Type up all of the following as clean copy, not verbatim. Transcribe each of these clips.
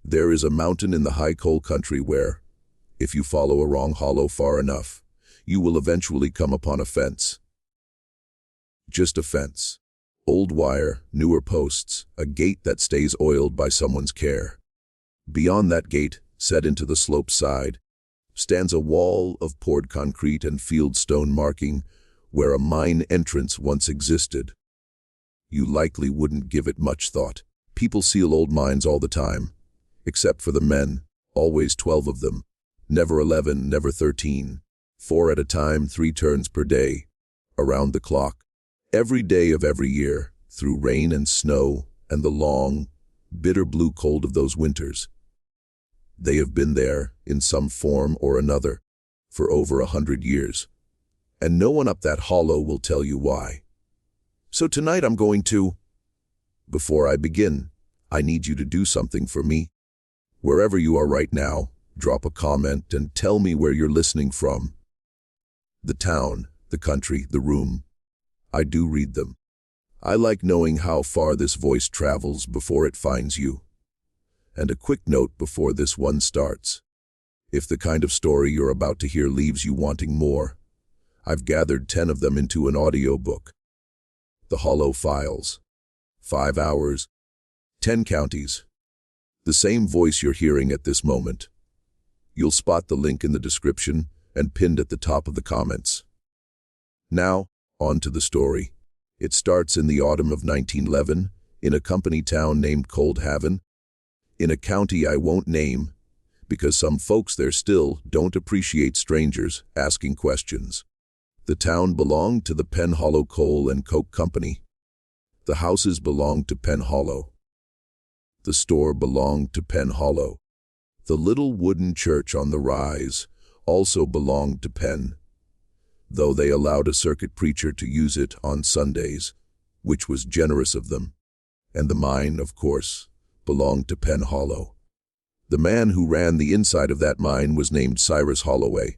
There is a mountain in the high coal country where, if you follow a wrong hollow far enough, you will eventually come upon a fence. Just a fence. Old wire, newer posts, a gate that stays oiled by someone's care. Beyond that gate, set into the slope side, stands a wall of poured concrete and field stone marking where a mine entrance once existed. You likely wouldn't give it much thought. People seal old mines all the time, except for the men, always 12 of them, never 11, never 13, 4 at a time, 3 turns per day, around the clock, every day of every year, through rain and snow and the long, bitter blue cold of those winters. They have been there, in some form or another, for over 100 years. And no one up that hollow will tell you why. So tonight I'm going to... Before I begin, I need you to do something for me. Wherever you are right now, drop a comment and tell me where you're listening from. The town, the country, the room. I do read them. I like knowing how far this voice travels before it finds you. And a quick note before this one starts. If the kind of story you're about to hear leaves you wanting more, I've gathered 10 of them into an audiobook. The Hollow Files. 5 hours, 10 counties. The same voice you're hearing at this moment. You'll spot the link in the description and pinned at the top of the comments. Now, on to the story. It starts in the autumn of 1911 in a company town named Cold Haven, in a county I won't name, because some folks there still don't appreciate strangers asking questions. The town belonged to the Penn Hollow Coal and Coke Company. The houses belonged to Penn Hollow. The store belonged to Penn Hollow. The little wooden church on the rise also belonged to Penn, though they allowed a circuit preacher to use it on Sundays, which was generous of them. And the mine, of course, belonged to Penn Hollow. The man who ran the inside of that mine was named Cyrus Holloway.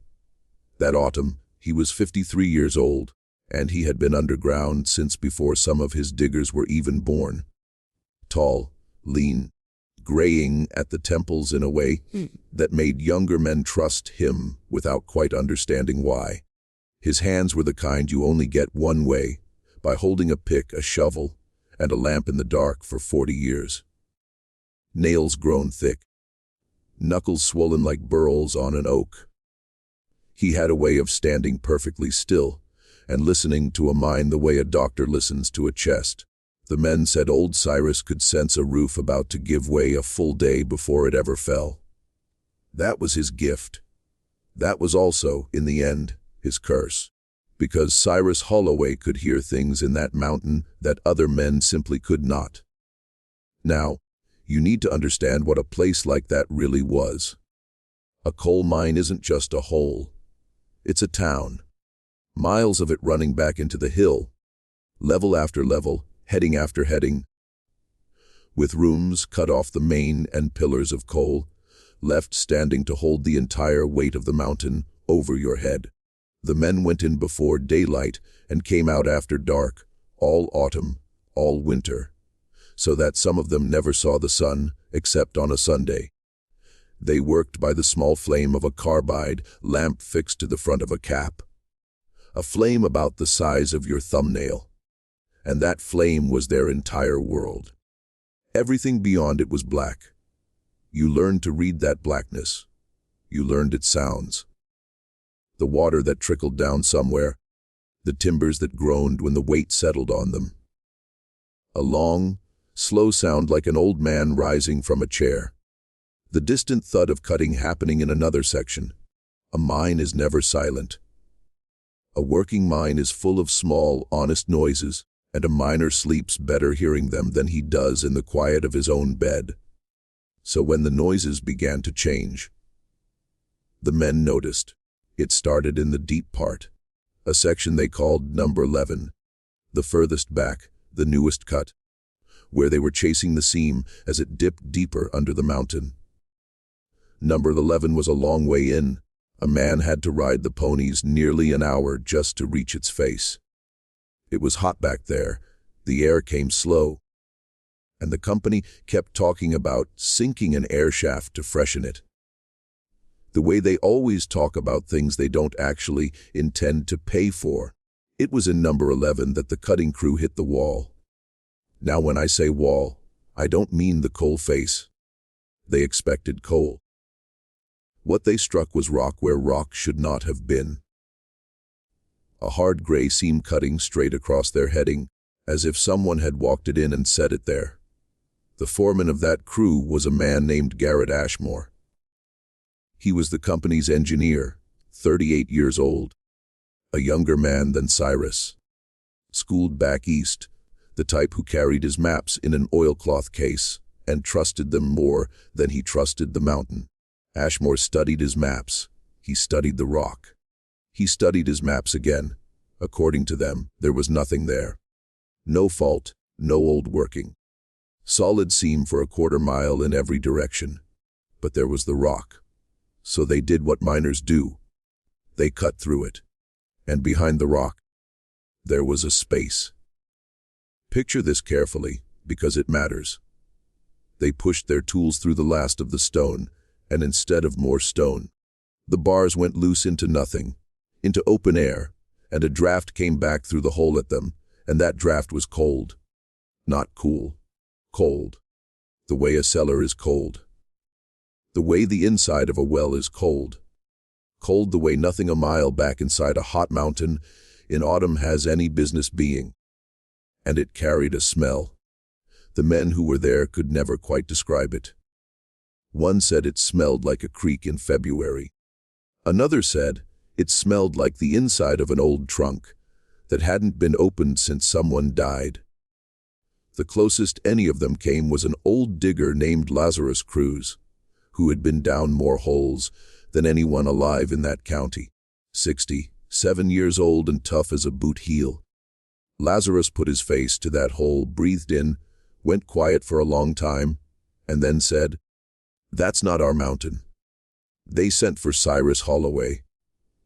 That autumn, he was 53 years old, and he had been underground since before some of his diggers were even born. Tall, lean, graying at the temples in a way that made younger men trust him without quite understanding why. His hands were the kind you only get one way, by holding a pick, a shovel, and a lamp in the dark for 40 years. Nails grown thick, knuckles swollen like burls on an oak. He had a way of standing perfectly still and listening to a mine the way a doctor listens to a chest. The men said old Cyrus could sense a roof about to give way a full day before it ever fell. That was his gift. That was also, in the end, his curse, because Cyrus Holloway could hear things in that mountain that other men simply could not. Now, you need to understand what a place like that really was. A coal mine isn't just a hole. It's a town. Miles of it running back into the hill, level after level, heading after heading, with rooms cut off the main and pillars of coal, left standing to hold the entire weight of the mountain over your head. The men went in before daylight and came out after dark, all autumn, all winter, so that some of them never saw the sun except on a Sunday. They worked by the small flame of a carbide lamp fixed to the front of a cap, a flame about the size of your thumbnail, and that flame was their entire world. Everything beyond it was black. You learned to read that blackness. You learned its sounds. The water that trickled down somewhere, the timbers that groaned when the weight settled on them. A long, slow sound like an old man rising from a chair. The distant thud of cutting happening in another section. A mine is never silent. A working mine is full of small, honest noises, and a miner sleeps better hearing them than he does in the quiet of his own bed. So when the noises began to change, the men noticed. It started in the deep part, a section they called number 11, the furthest back, the newest cut, where they were chasing the seam as it dipped deeper under the mountain. Number 11 was a long way in. A man had to ride the ponies nearly an hour just to reach its face. It was hot back there. The air came slow. and the company kept talking about sinking an air shaft to freshen it. The way they always talk about things they don't actually intend to pay for. It was in number 11 that the cutting crew hit the wall. Now when I say wall, I don't mean the coal face. They expected coal. What they struck was rock where rock should not have been. A hard gray seam cutting straight across their heading, as if someone had walked it in and set it there. The foreman of that crew was a man named Garrett Ashmore. He was the company's engineer, 38 years old, a younger man than Cyrus. Schooled back east, the type who carried his maps in an oilcloth case and trusted them more than he trusted the mountain. Ashmore studied his maps. He studied the rock. He studied his maps again. According to them, there was nothing there. No fault, no old working. Solid seam for a quarter mile in every direction. But there was the rock. So they did what miners do. They cut through it. And behind the rock, there was a space. Picture this carefully, because it matters. They pushed their tools through the last of the stone, and instead of more stone, the bars went loose into nothing, into open air, and a draft came back through the hole at them, and that draft was cold. Not cool. Cold. The way a cellar is cold. The way the inside of a well is cold. Cold the way nothing a mile back inside a hot mountain in autumn has any business being. And it carried a smell. The men who were there could never quite describe it. One said it smelled like a creek in February. Another said it smelled like the inside of an old trunk that hadn't been opened since someone died. The closest any of them came was an old digger named Lazarus Cruz, who had been down more holes than anyone alive in that county. 67 years old and tough as a boot heel. Lazarus put his face to that hole, breathed in, went quiet for a long time, and then said, "That's not our mountain." They sent for Cyrus Holloway.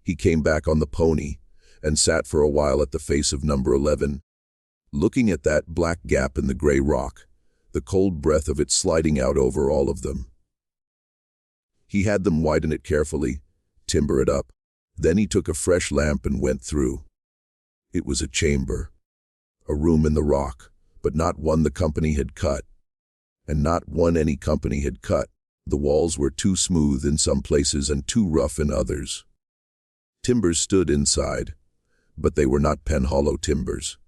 He came back on the pony and sat for a while at the face of number 11, looking at that black gap in the gray rock, the cold breath of it sliding out over all of them. He had them widen it carefully, timber it up. Then he took a fresh lamp and went through. It was a chamber, a room in the rock, but not one the company had cut, and not one any company had cut. The walls were too smooth in some places and too rough in others. Timbers stood inside, but they were not Penhollow timbers.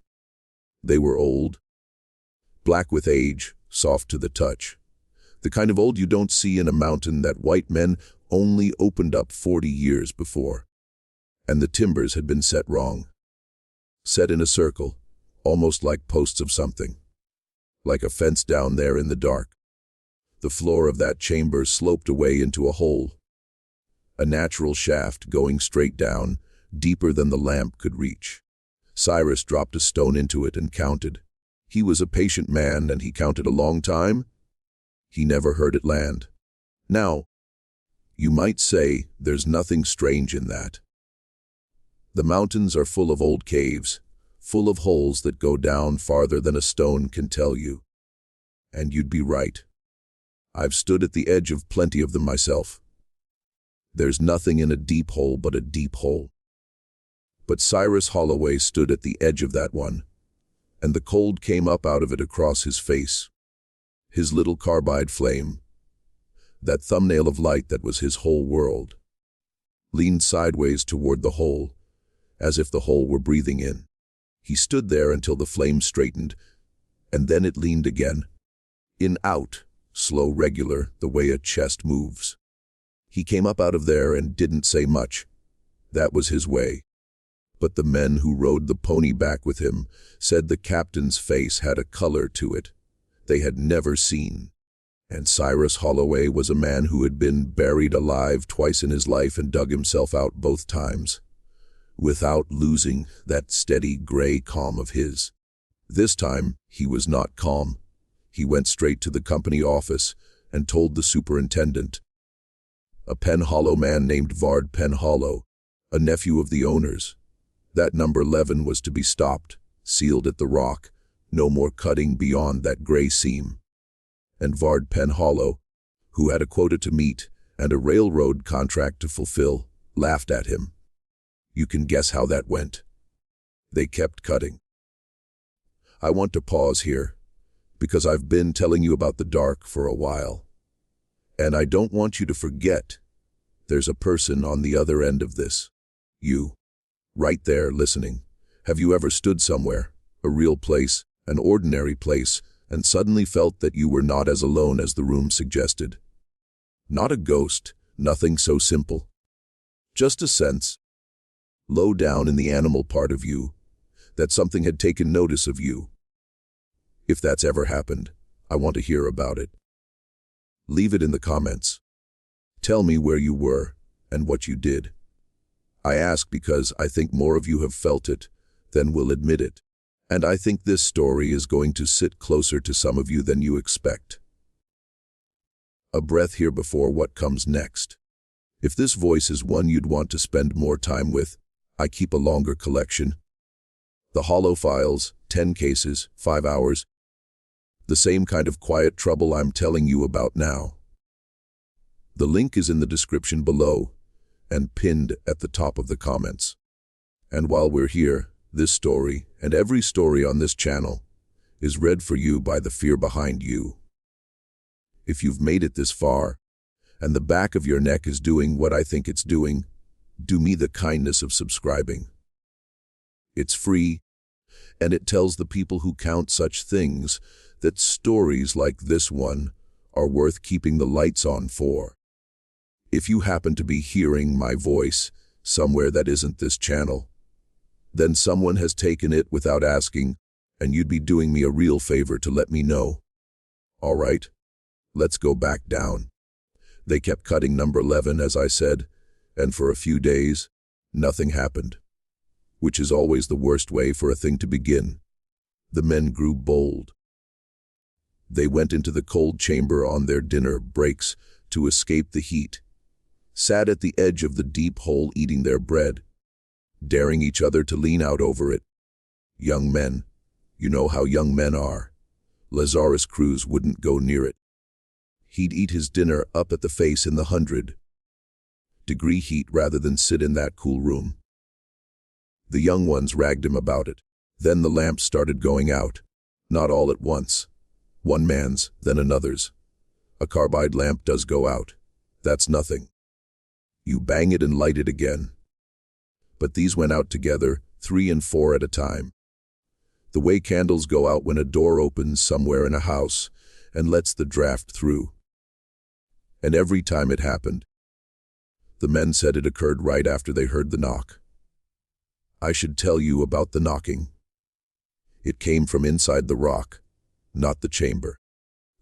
They were old, black with age, soft to the touch. The kind of old you don't see in a mountain that white men only opened up 40 years before. And the timbers had been set wrong. Set in a circle, almost like posts of something. Like a fence down there in the dark. The floor of that chamber sloped away into a hole. A natural shaft going straight down, deeper than the lamp could reach. Cyrus dropped a stone into it and counted. He was a patient man and he counted a long time. He never heard it land. Now, you might say there's nothing strange in that. The mountains are full of old caves, full of holes that go down farther than a stone can tell you. And you'd be right. I've stood at the edge of plenty of them myself. There's nothing in a deep hole but a deep hole. But Cyrus Holloway stood at the edge of that one, and the cold came up out of it across his face. His little carbide flame, that thumbnail of light that was his whole world, leaned sideways toward the hole, as if the hole were breathing in. He stood there until the flame straightened, and then it leaned again. In, out, slow, regular, the way a chest moves. He came up out of there and didn't say much. That was his way. But the men who rode the pony back with him said the captain's face had a color to it they had never seen. And Cyrus Holloway was a man who had been buried alive twice in his life and dug himself out both times, without losing that steady gray calm of his. This time, he was not calm. He went straight to the company office and told the superintendent. A Penhollow man named Vard Penhollow, a nephew of the owners. That number 11 was to be stopped, sealed at the rock, No more cutting beyond that gray seam. And Vard Penn Hollow, who had a quota to meet and a railroad contract to fulfill, laughed at him. You can guess how that went. They kept cutting. I want to pause here, because I've been telling you about the dark for a while. And I don't want you to forget, there's a person on the other end of this. You. Right there, listening. Have you ever stood somewhere, a real place, an ordinary place, and suddenly felt that you were not as alone as the room suggested? Not a ghost, nothing so simple. Just a sense, low down in the animal part of you, that something had taken notice of you. If that's ever happened, I want to hear about it. Leave it in the comments. Tell me where you were and what you did. I ask because I think more of you have felt it than will admit it, and I think this story is going to sit closer to some of you than you expect. A breath here before what comes next. If this voice is one you'd want to spend more time with, I keep a longer collection. The Hollow Files, 10 cases, 5 hours. The same kind of quiet trouble I'm telling you about now. The link is in the description below and pinned at the top of the comments. And while we're here, this story, and every story on this channel, is read for you by the fear behind you. If you've made it this far, and the back of your neck is doing what I think it's doing, do me the kindness of subscribing. It's free, and it tells the people who count such things that stories like this one are worth keeping the lights on for. If you happen to be hearing my voice somewhere that isn't this channel, then someone has taken it without asking, and you'd be doing me a real favor to let me know. All right, let's go back down. They kept cutting number 11, as I said, and for a few days, nothing happened, which is always the worst way for a thing to begin. The men grew bold. They went into the cold chamber on their dinner breaks to escape the heat, sat at the edge of the deep hole eating their bread, daring each other to lean out over it. Young men, you know how young men are. Lazarus Cruz wouldn't go near it. He'd eat his dinner up at the face in the 100-degree heat rather than sit in that cool room. The young ones ragged him about it. Then the lamps started going out, not all at once. One man's, then another's. A carbide lamp does go out. That's nothing. You bang it and light it again. But these went out together, 3 and 4 at a time. The way candles go out when a door opens somewhere in a house and lets the draft through. And every time it happened, the men said it occurred right after they heard the knock. I should tell you about the knocking. It came from inside the rock, not the chamber.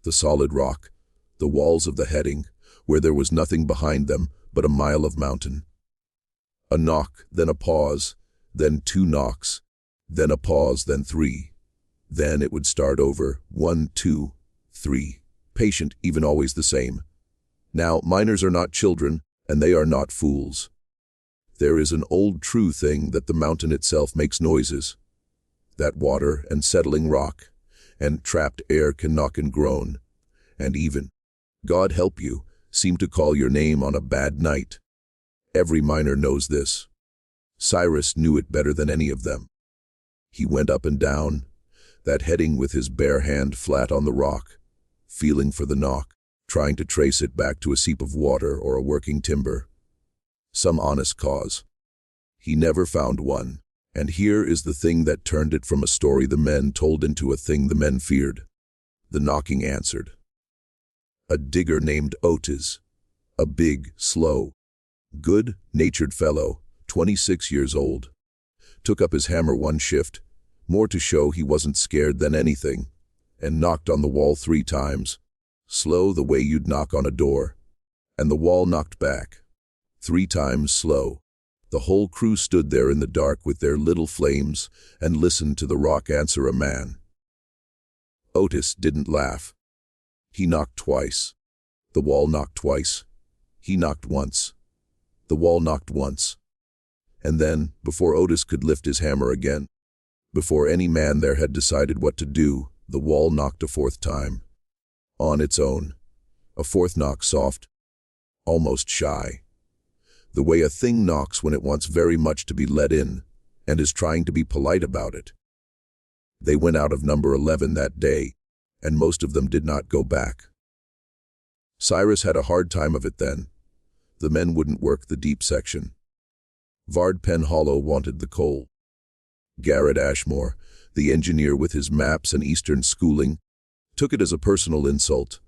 The solid rock, the walls of the heading, where there was nothing behind them but a mile of mountain. A knock, then a pause, then 2 knocks, then a pause, then 3. Then it would start over, 1, 2, 3. Patient, even always the same. Now, miners are not children, and they are not fools. There is an old true thing that the mountain itself makes noises. That water and settling rock and trapped air can knock and groan, and even, God help you, seem to call your name on a bad night. Every miner knows this. Cyrus knew it better than any of them. He went up and down, that heading with his bare hand flat on the rock, feeling for the knock, trying to trace it back to a seep of water or a working timber. Some honest cause. He never found one, and here is the thing that turned it from a story the men told into a thing the men feared. The knocking answered. A digger named Otis, a big, slow, good-natured fellow, 26 years old, took up his hammer one shift, more to show he wasn't scared than anything, and knocked on the wall 3 times, slow the way you'd knock on a door, and the wall knocked back. 3 times slow. The whole crew stood there in the dark with their little flames and listened to the rock answer a man. Otis didn't laugh. He knocked twice. The wall knocked twice. He knocked once. The wall knocked once. And then, before Otis could lift his hammer again, Before any man there had decided what to do, the wall knocked a fourth time. On its own. A fourth knock, soft, almost shy. The way a thing knocks when it wants very much to be let in, and is trying to be polite about it. They went out of number 11 that day, and most of them did not go back. Cyrus had a hard time of it then. The men wouldn't work the deep section. Vard Pen Hollow wanted the coal. Garrett Ashmore, the engineer with his maps and Eastern schooling, took it as a personal insult,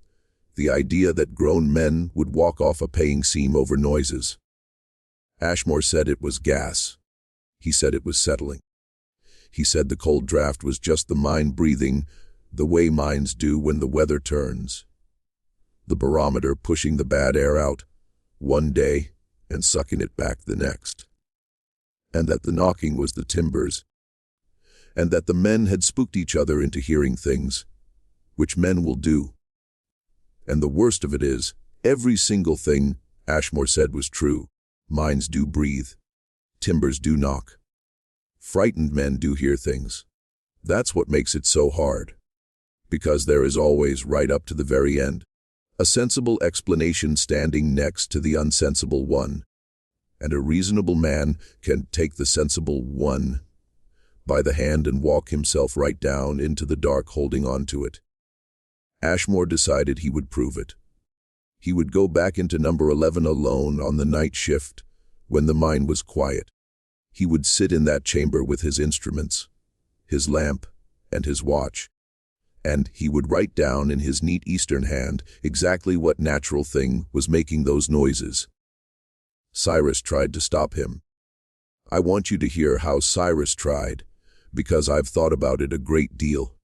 the idea that grown men would walk off a paying seam over noises. Ashmore said it was gas. He said it was settling. He said the cold draft was just the mine breathing, the way mines do when the weather turns. The barometer pushing the bad air out one day and sucking it back the next. And that the knocking was the timbers. And that the men had spooked each other into hearing things, which men will do. And the worst of it is, every single thing Ashmore said was true. Mines do breathe. Timbers do knock. Frightened men do hear things. That's what makes it so hard. Because there is always, right up to the very end, a sensible explanation standing next to the unsensible one. And a reasonable man can take the sensible one by the hand and walk himself right down into the dark holding on to it. Ashmore decided he would prove it. He would go back into number 11 alone on the night shift when the mine was quiet. He would sit in that chamber with his instruments, his lamp, and his watch. And he would write down in his neat Eastern hand exactly what natural thing was making those noises. Cyrus tried to stop him. I want you to hear how Cyrus tried, because I've thought about it a great deal.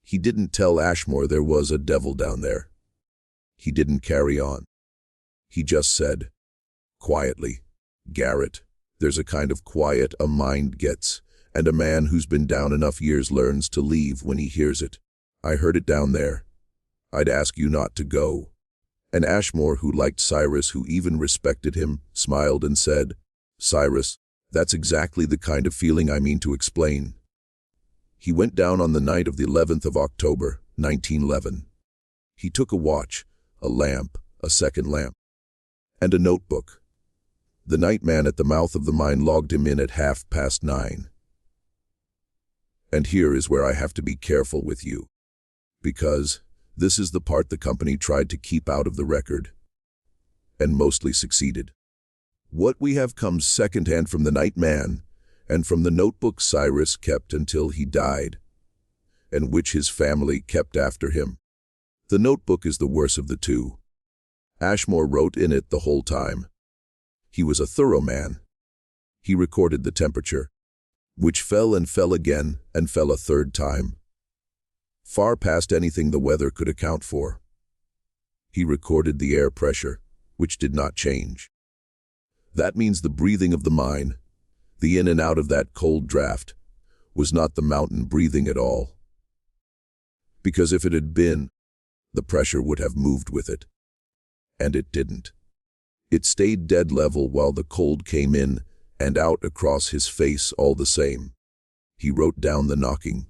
He didn't tell Ashmore there was a devil down there. He didn't carry on. He just said, quietly, Garrett, there's a kind of quiet a mind gets, and a man who's been down enough years learns to leave when he hears it. I heard it down there. I'd ask you not to go. And Ashmore, who liked Cyrus, who even respected him, smiled and said, Cyrus, that's exactly the kind of feeling I mean to explain. He went down on the night of the 11th of October, 1911. He took a watch, a lamp, a second lamp, and a notebook. The night man at the mouth of the mine logged him in at 9:30. And here is where I have to be careful with you, because this is the part the company tried to keep out of the record, and mostly succeeded. What we have comes second-hand from the night man, and from the notebook Cyrus kept until he died, and which his family kept after him. The notebook is the worse of the two. Ashmore wrote in it the whole time. He was a thorough man. He recorded the temperature, which fell and fell again and fell a third time, far past anything the weather could account for. He recorded the air pressure, which did not change. That means the breathing of the mine, the in and out of that cold draft, was not the mountain breathing at all. Because if it had been, the pressure would have moved with it. And it didn't. It stayed dead level while the cold came in and out across his face all the same. He wrote down the knocking.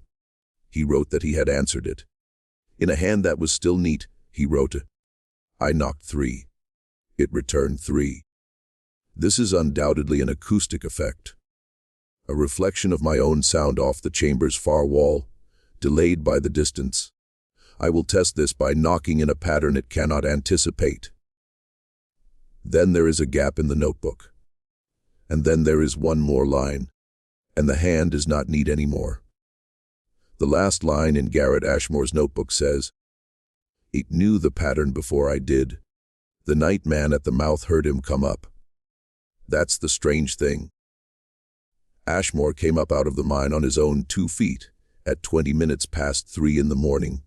He wrote that he had answered it. In a hand that was still neat, he wrote, I knocked 3. It returned 3. This is undoubtedly an acoustic effect, a reflection of my own sound off the chamber's far wall, delayed by the distance. I will test this by knocking in a pattern it cannot anticipate. Then there is a gap in the notebook. And then there is one more line, and the hand is not neat anymore. The last line in Garrett Ashmore's notebook says, It knew the pattern before I did. The night man at the mouth heard him come up. That's the strange thing. Ashmore came up out of the mine on his own 2 feet at 20 minutes past 3 in the morning.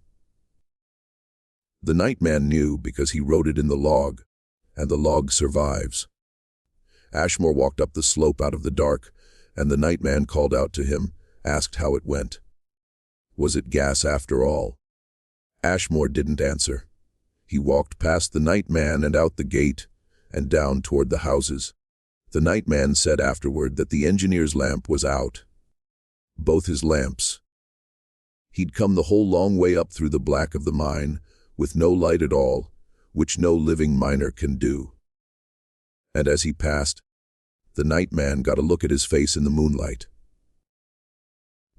The night man knew because he wrote it in the log, and the log survives. Ashmore walked up the slope out of the dark, and the night man called out to him, asked how it went. Was it gas after all? Ashmore didn't answer. He walked past the night man and out the gate, and down toward the houses. The night man said afterward that the engineer's lamp was out. both his lamps. He'd come the whole long way up through the black of the mine, with no light at all, which no living miner can do. And as he passed, the night man got a look at his face in the moonlight.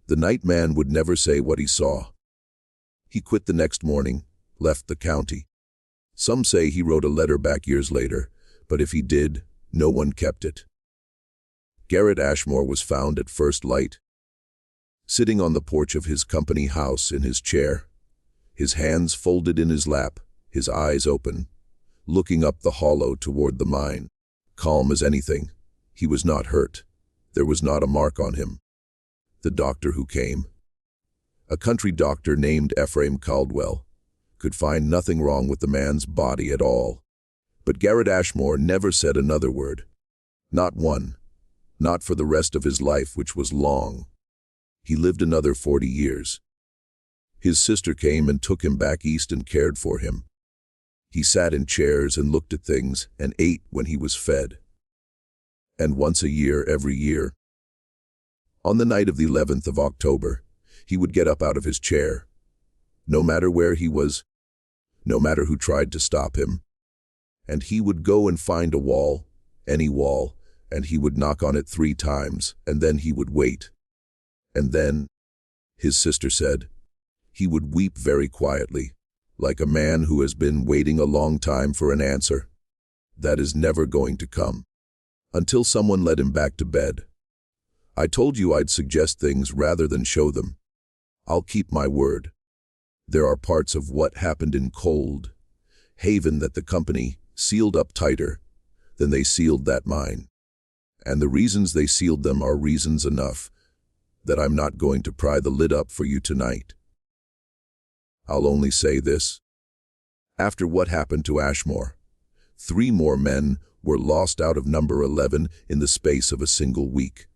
The night man would never say what he saw. He quit the next morning, left the county. Some say he wrote a letter back years later, but if he did, no one kept it. Garrett Ashmore was found at first light, sitting on the porch of his company house in his chair, his hands folded in his lap, his eyes open, looking up the hollow toward the mine. Calm as anything. He was not hurt. There was not a mark on him. The doctor who came, a country doctor named Ephraim Caldwell, could find nothing wrong with the man's body at all. But Garrett Ashmore never said another word. Not one. Not for the rest of his life, which was long. He lived another 40 years. His sister came and took him back east and cared for him. He sat in chairs and looked at things and ate when he was fed. And once a year, every year, on the night of the 11th of October, he would get up out of his chair, no matter where he was, no matter who tried to stop him, and he would go and find a wall, any wall, and he would knock on it 3 times, and then he would wait. And then, his sister said, he would weep very quietly, like a man who has been waiting a long time for an answer that is never going to come, until someone led him back to bed. I told you I'd suggest things rather than show them. I'll keep my word. There are parts of what happened in Cold Haven that the company sealed up tighter than they sealed that mine. And the reasons they sealed them are reasons enough that I'm not going to pry the lid up for you tonight. I'll only say this. After what happened to Ashmore, 3 more men were lost out of number 11 in the space of a single week.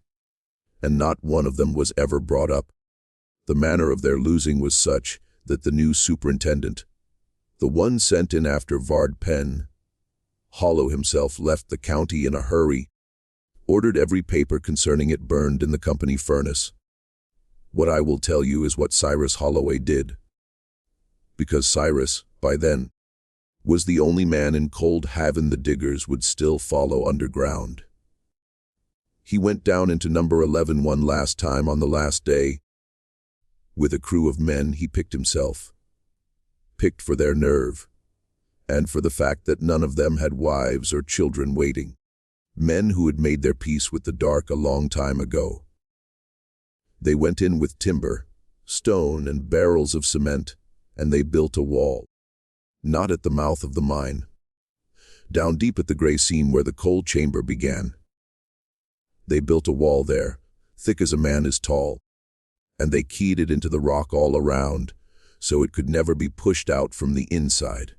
And not one of them was ever brought up. The manner of their losing was such that the new superintendent, the one sent in after Vard Penn, Hollow himself, left the county in a hurry, ordered every paper concerning it burned in the company furnace. What I will tell you is what Cyrus Holloway did. Because Cyrus, by then, was the only man in Cold Haven the diggers would still follow underground. He went down into number 11 one last time on the last day. With a crew of men he picked himself. Picked for their nerve, and for the fact that none of them had wives or children waiting. Men who had made their peace with the dark a long time ago. They went in with timber, stone, and barrels of cement, and they built a wall. Not at the mouth of the mine. Down deep at the gray seam where the coal chamber began. They built a wall there, thick as a man is tall, and they keyed it into the rock all around, so it could never be pushed out from the inside.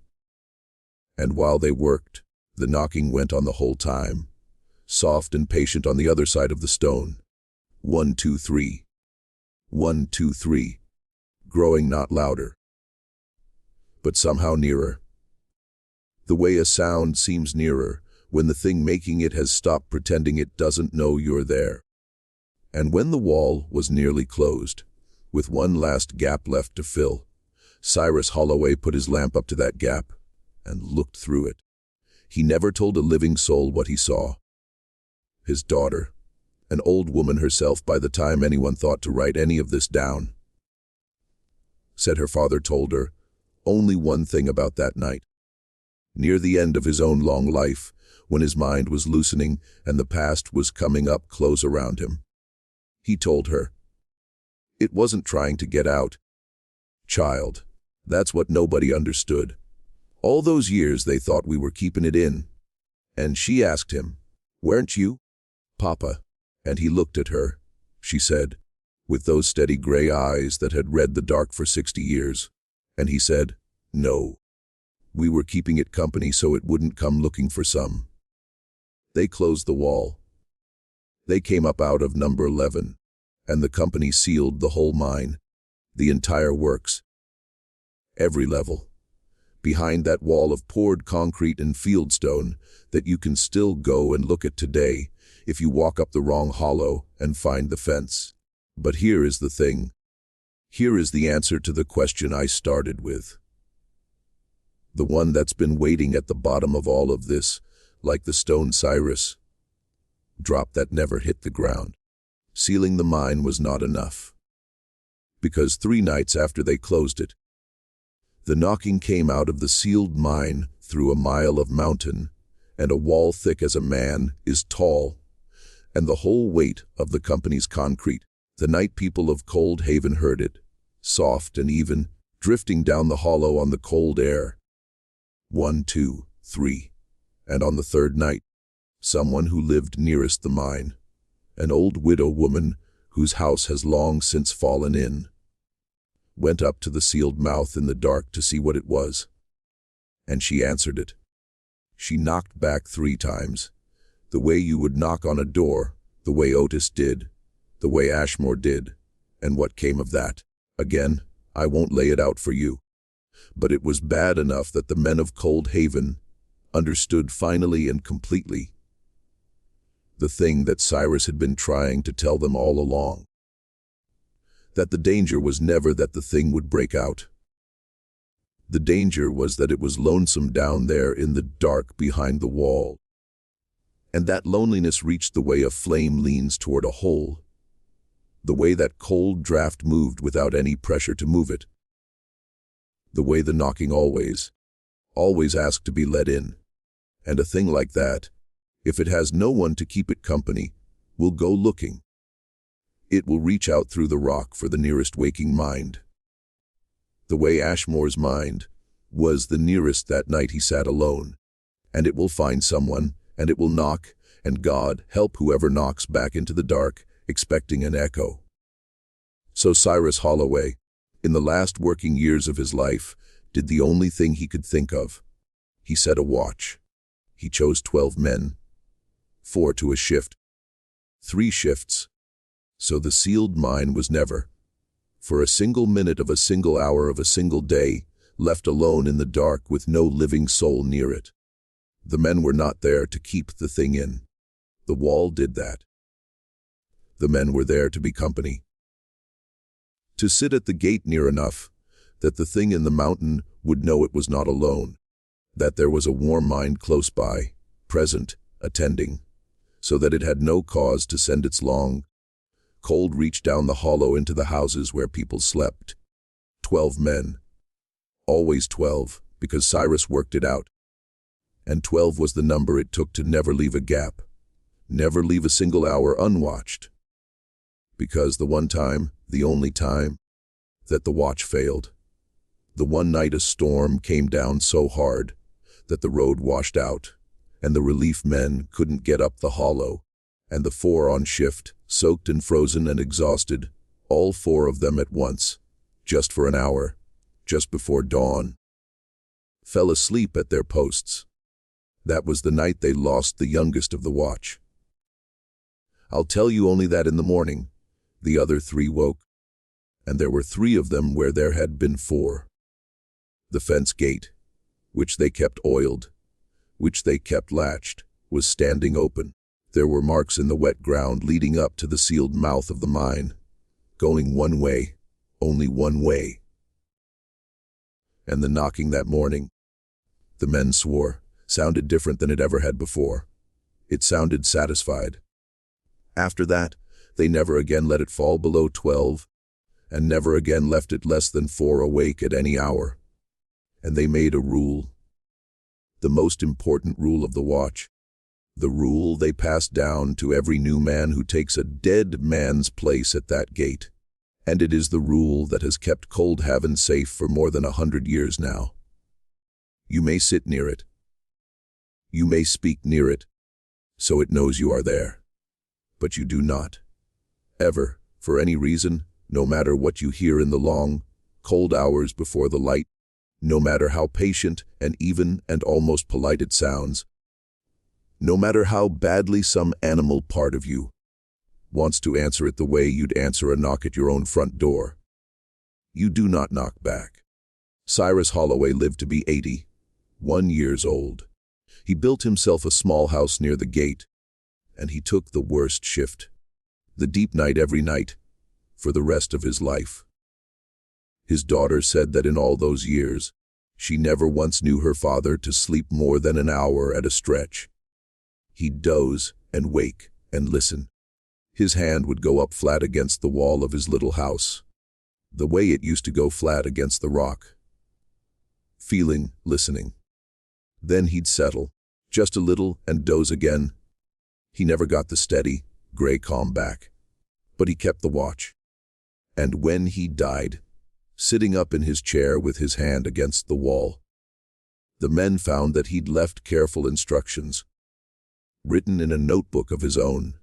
And while they worked, the knocking went on the whole time, soft and patient on the other side of the stone. 1, 2, 3. 1, 2, 3. Growing not louder, but somehow nearer. The way a sound seems nearer when the thing making it has stopped pretending it doesn't know you're there. And when the wall was nearly closed, with one last gap left to fill, Cyrus Holloway put his lamp up to that gap and looked through it. He never told a living soul what he saw. His daughter, an old woman herself by the time anyone thought to write any of this down, said her father told her only one thing about that night. Near the end of his own long life, when his mind was loosening and the past was coming up close around him, he told her, "It wasn't trying to get out. Child, that's what nobody understood. All those years they thought we were keeping it in." And she asked him, "Weren't you, Papa?" And he looked at her, she said, with those steady gray eyes that had read the dark for 60 years. And he said, "No. We were keeping it company so it wouldn't come looking for some." They closed the wall. They came up out of number 11, and the company sealed the whole mine, the entire works, every level. Behind that wall of poured concrete and fieldstone that you can still go and look at today if you walk up the wrong hollow and find the fence. But here is the thing. Here is the answer to the question I started with. The one that's been waiting at the bottom of all of this, like the stone Cyrus. Drop that never hit the ground. Sealing the mine was not enough. Because 3 nights after they closed it, the knocking came out of the sealed mine through a mile of mountain, and a wall thick as a man is tall, and the whole weight of the company's concrete. The night people of Cold Haven heard it, soft and even, drifting down the hollow on the cold air. 1, 2, 3. And on the 3rd night, someone who lived nearest the mine, an old widow woman whose house has long since fallen in, went up to the sealed mouth in the dark to see what it was. And she answered it. She knocked back 3 times, the way you would knock on a door, the way Otis did, the way Ashmore did, and what came of that. Again, I won't lay it out for you. But it was bad enough that the men of Cold Haven understood finally and completely the thing that Cyrus had been trying to tell them all along. That the danger was never that the thing would break out. The danger was that it was lonesome down there in the dark behind the wall. And that loneliness reached the way a flame leans toward a hole, the way that cold draft moved without any pressure to move it, the way the knocking always asked to be let in. And a thing like that, if it has no one to keep it company, will go looking. It will reach out through the rock for the nearest waking mind. The way Ashmore's mind was the nearest that night he sat alone. And it will find someone, and it will knock, and God help whoever knocks back into the dark, expecting an echo. So Cyrus Holloway, in the last working years of his life, did the only thing he could think of. He set a watch. He chose 12 men, 4 to a shift, 3 shifts. So the sealed mine was never, for a single minute of a single hour of a single day, left alone in the dark with no living soul near it. The men were not there to keep the thing in. The wall did that. The men were there to be company. To sit at the gate near enough that the thing in the mountain would know it was not alone, that there was a warm mind close by, present, attending, so that it had no cause to send its long, cold reach down the hollow into the houses where people slept. 12 men. Always 12, because Cyrus worked it out. And 12 was the number it took to never leave a gap, never leave a single hour unwatched. Because the one time, the only time, that the watch failed, the one night a storm came down so hard that the road washed out, and the relief men couldn't get up the hollow, and the 4 on shift, soaked and frozen and exhausted, all 4 of them at once, just for an hour, just before dawn, fell asleep at their posts. That was the night they lost the youngest of the watch. I'll tell you only that in the morning, the other 3 woke, and there were 3 of them where there had been 4. The fence gate, which they kept oiled, which they kept latched, was standing open. There were marks in the wet ground leading up to the sealed mouth of the mine, going one way, only one way. And the knocking that morning, the men swore, sounded different than it ever had before. It sounded satisfied. After that, they never again let it fall below 12, and never again left it less than 4 awake at any hour. And they made a rule, the most important rule of the watch, the rule they passed down to every new man who takes a dead man's place at that gate. And it is the rule that has kept Cold Haven safe for more than 100 years now. You may sit near it. You may speak near it, so it knows you are there. But you do not, ever, for any reason, no matter what you hear in the long, cold hours before the light, no matter how patient and even and almost polite it sounds, no matter how badly some animal part of you wants to answer it the way you'd answer a knock at your own front door, you do not knock back. Cyrus Holloway lived to be 81 years old. He built himself a small house near the gate, and he took the worst shift, the deep night every night, for the rest of his life. His daughter said that in all those years, she never once knew her father to sleep more than an hour at a stretch. He'd doze and wake and listen. His hand would go up flat against the wall of his little house, the way it used to go flat against the rock. Feeling, listening. Then he'd settle, just a little, and doze again. He never got the steady, gray calm back, but he kept the watch. And when he died, sitting up in his chair with his hand against the wall, the men found that he'd left careful instructions, written in a notebook of his own,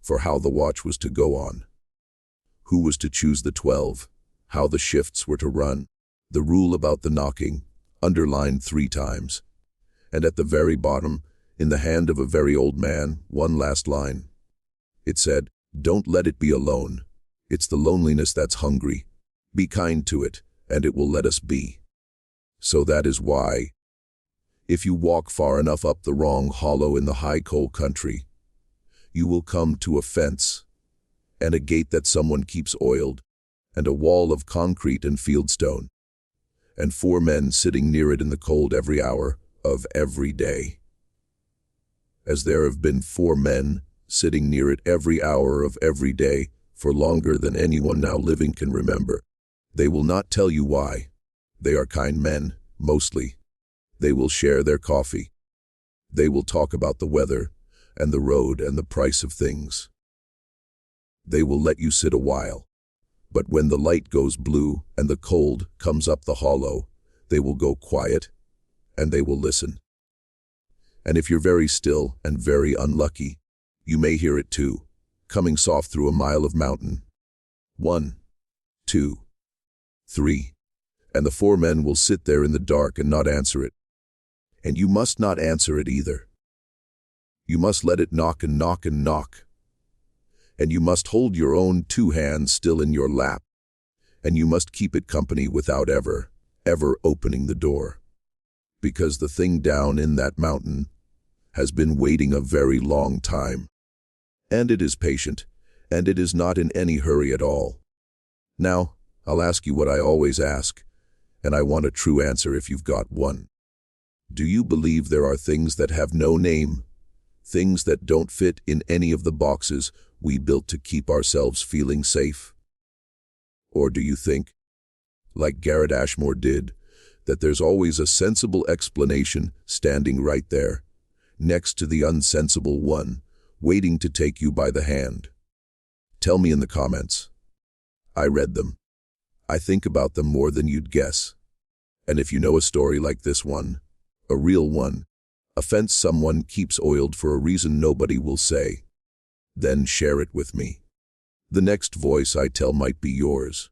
for how the watch was to go on. Who was to choose the 12, how the shifts were to run, the rule about the knocking, underlined 3 times. And at the very bottom, in the hand of a very old man, one last line. It said, "Don't let it be alone. It's the loneliness that's hungry. Be kind to it, and it will let us be." So that is why, if you walk far enough up the wrong hollow in the high coal country, you will come to a fence, and a gate that someone keeps oiled, and a wall of concrete and fieldstone, and 4 men sitting near it in the cold every hour of every day. As there have been 4 men sitting near it every hour of every day for longer than anyone now living can remember. They will not tell you why. They are kind men, mostly. They will share their coffee. They will talk about the weather and the road and the price of things. They will let you sit a while. But when the light goes blue and the cold comes up the hollow, they will go quiet and they will listen. And if you're very still and very unlucky, you may hear it too, coming soft through a mile of mountain. 1, 2, 3. And the 4 men will sit there in the dark and not answer it. And you must not answer it either. You must let it knock and knock and knock. And you must hold your own 2 hands still in your lap. And you must keep it company without ever opening the door. Because the thing down in that mountain has been waiting a very long time. And it is patient, and it is not in any hurry at all. Now, I'll ask you what I always ask, and I want a true answer if you've got one. Do you believe there are things that have no name? Things that don't fit in any of the boxes we built to keep ourselves feeling safe? Or do you think, like Garrett Ashmore did, that there's always a sensible explanation standing right there, next to the unsensible one, waiting to take you by the hand? Tell me in the comments. I read them. I think about them more than you'd guess. And if you know a story like this one, a real one, a fence someone keeps oiled for a reason nobody will say, then share it with me. The next voice I tell might be yours.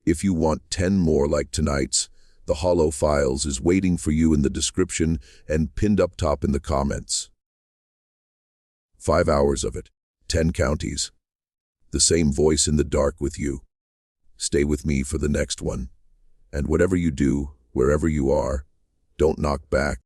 If you want 10 more like tonight's, the Hollow Files is waiting for you in the description and pinned up top in the comments. 5 hours of it, 10 counties. The same voice in the dark with you. Stay with me for the next one. And whatever you do, wherever you are, don't knock back.